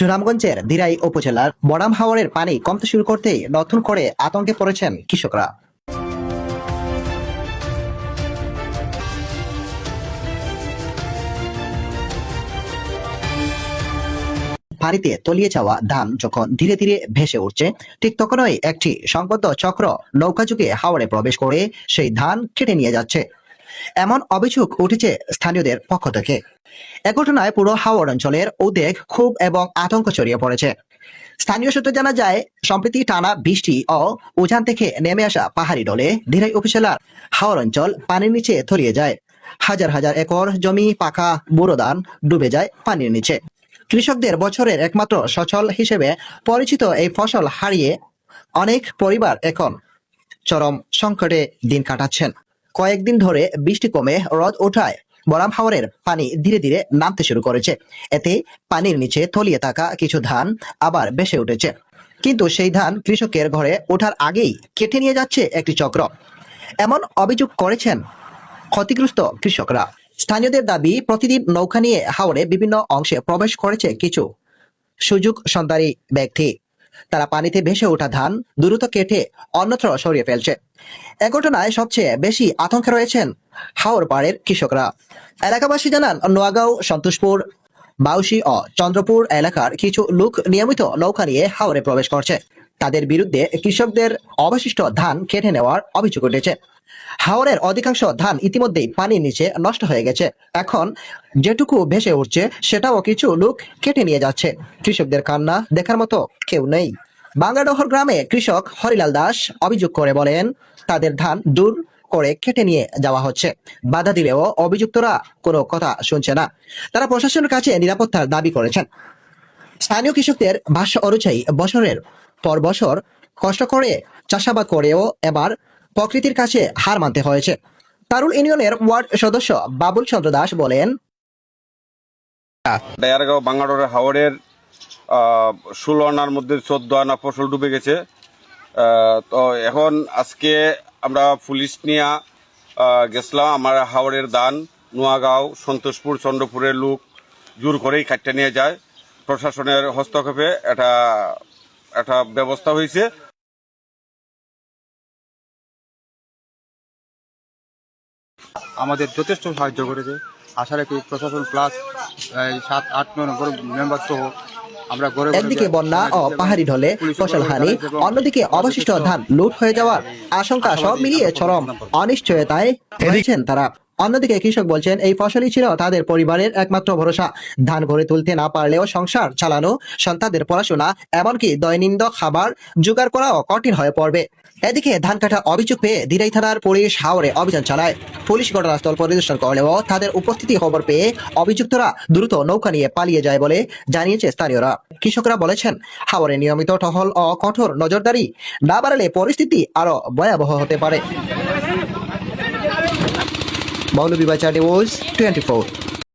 সুনামগঞ্জের দিরাই উপজেলার বড়াম হাওরের পানি কমতে শুরু করতেই নতুন করে আতঙ্কে পড়েছেন কৃষকরা। পানিতে তলিয়ে যাওয়া ধান যখন ধীরে ধীরে ভেসে উঠছে, ঠিক তখনই একটি সংবদ্ধ চক্র নৌকা যুগে হাওরে প্রবেশ করে সেই ধান কেটে নিয়ে যাচ্ছে, এমন অভিযোগ উঠেছে স্থানীয়দের পক্ষ থেকে। এ ঘটনায় পুরো হাওর অঞ্চলের উদ্বেগ, ক্ষোভ এবং আতঙ্ক ছড়িয়ে পড়েছে। স্থানীয় সূত্রে জানা যায়, সম্প্রতি টানা বৃষ্টি ও উজান থেকে নেমে আসা পাহাড়ি ঢলে দিরাই উপজেলার হাওর অঞ্চল পানির নিচে তলিয়ে যায়। হাজার হাজার একর জমি, পাকা বুড়ো ধান ডুবে যায় পানির নিচে। কৃষকদের বছরের একমাত্র সচল হিসেবে পরিচিত এই ফসল হারিয়ে অনেক পরিবার এখন চরম সংকটে দিন কাটাচ্ছেন। কয়েকদিন ধরে বৃষ্টি কমে রোদ ওঠায় বড়াম হাওরের পানি ধীরে ধীরে নামতে শুরু করেছে। এতে পানির নিচে তলিয়ে থাকা কিছু ধান আবার ভেসে উঠেছে, কিন্তু সেই ধান কৃষকের ঘরে ওঠার আগেই কেটে নিয়ে যাচ্ছে একটি চক্র, এমন অভিযোগ করেছেন ক্ষতিগ্রস্ত কৃষকরা। স্থানীয়দের দাবি, প্রতিদিন নৌকা নিয়ে হাওরে বিভিন্ন অংশে প্রবেশ করেছে কিছু সুযোগ সন্ধানী ব্যক্তি। তারা পানিতে ভেসে ওঠা ধান দ্রুত কেটে অন্যত্র সরিয়ে ফেলছে। এ ঘটনায় সবচেয়ে বেশি আতঙ্কে রয়েছেন হাওর পাড়ের কৃষকরা। এলাকাবাসী জানান, নোয়াগাঁও, সন্তোষপুর, বাউসী ও চন্দ্রপুর এলাকার কিছু লোক নিয়মিত নৌকা নিয়ে হাওরে প্রবেশ করছে। তাদের বিরুদ্ধে কৃষকদের অবশিষ্ট ধান কেটে নেওয়ার অভিযোগ উঠেছে। হাওরের অধিকাংশ ধান ইতিমধ্যেই পানির নিচে নষ্ট হয়ে গেছে। এখন যেটুকু ভেসে উঠছে সেটাও কিছু লোক কেটে নিয়ে যাচ্ছে। কৃষকদের কান্না দেখার মতো কেউ নেই। বাঙ্গাডহর গ্রামে কৃষক হরিলাল দাস অভিযোগ করে বলেন, তাদের ধান দূর করে কেটে নিয়ে যাওয়া হচ্ছে। বাধা দিলেও অভিযুক্তরা কোনো কথা শুনছে না। তারা প্রশাসনের কাছে নিরাপত্তার দাবি করেছেন। স্থানীয় কৃষকদের ভাষ্য অনুযায়ী বছরের পর বছর কষ্ট করে চাষাবাদ করেও এবার প্রকৃতির কাছে হার মানতে হয়েছে। তারুল ইউনিয়নের ওয়ার্ড সদস্য বাবুল চন্দ্র দাস বলেন, ডায়ারগাঁও বাঙ্গাডোরের হাওরের 16 আনার মধ্যে 14 আনা ফসল ডুবে গেছে। তো এখন আজকে আমরা পুলিশ নিয়ে গেছিলাম। আমার হাওরের ধান নোয়াগাঁও, সন্তোষপুর, চন্দ্রপুরের লোক জোর করেই কাটতে নিয়ে যায়। প্রশাসনের হস্তক্ষেপে একটা ব্যবস্থা হয়েছে। আমাদের যথেষ্ট সাহায্য করেছে। আশা রাখি প্রশাসন প্লাস 7-8 মেম্বার সহ আমরা একদিকে বন্যা ও পাহাড়ি ঢলে ফসল হানি, অন্যদিকে অবশিষ্ট ধান লুট হয়ে যাওয়ার আশঙ্কা, সব মিলিয়ে চরম অনিশ্চয়তায় রয়েছেন তারা। অন্যদিকে কৃষক বলছেন, এই ফসলই ছিল তাদের পরিবারের একমাত্র ভরসা। ধান ঘরে তুলতে না পারলেও সংসার চালানো, সন্তানদের পড়াশোনা, এমনকি দৈনন্দিন খাবার জোগাড় করাও কঠিন হয়ে পড়বে। এদিকে ধান কাটা অভিযোগ পেয়ে দিরাই থানার পুলিশ হাওরে অভিযান চালায়। পুলিশ ঘটনাস্থল পরিদর্শন করলেও তাদের উপস্থিতি খবর পেয়ে অভিযুক্তরা দ্রুত নৌকা নিয়ে পালিয়ে যায় বলে জানিয়েছে স্থানীয়রা। কৃষকরা বলেছেন, হাওরে নিয়মিত টহল ও কঠোর নজরদারি না বাড়ালে পরিস্থিতি আরো ভয়াবহ হতে পারে। মৌলভীবাজার নিউজ 24।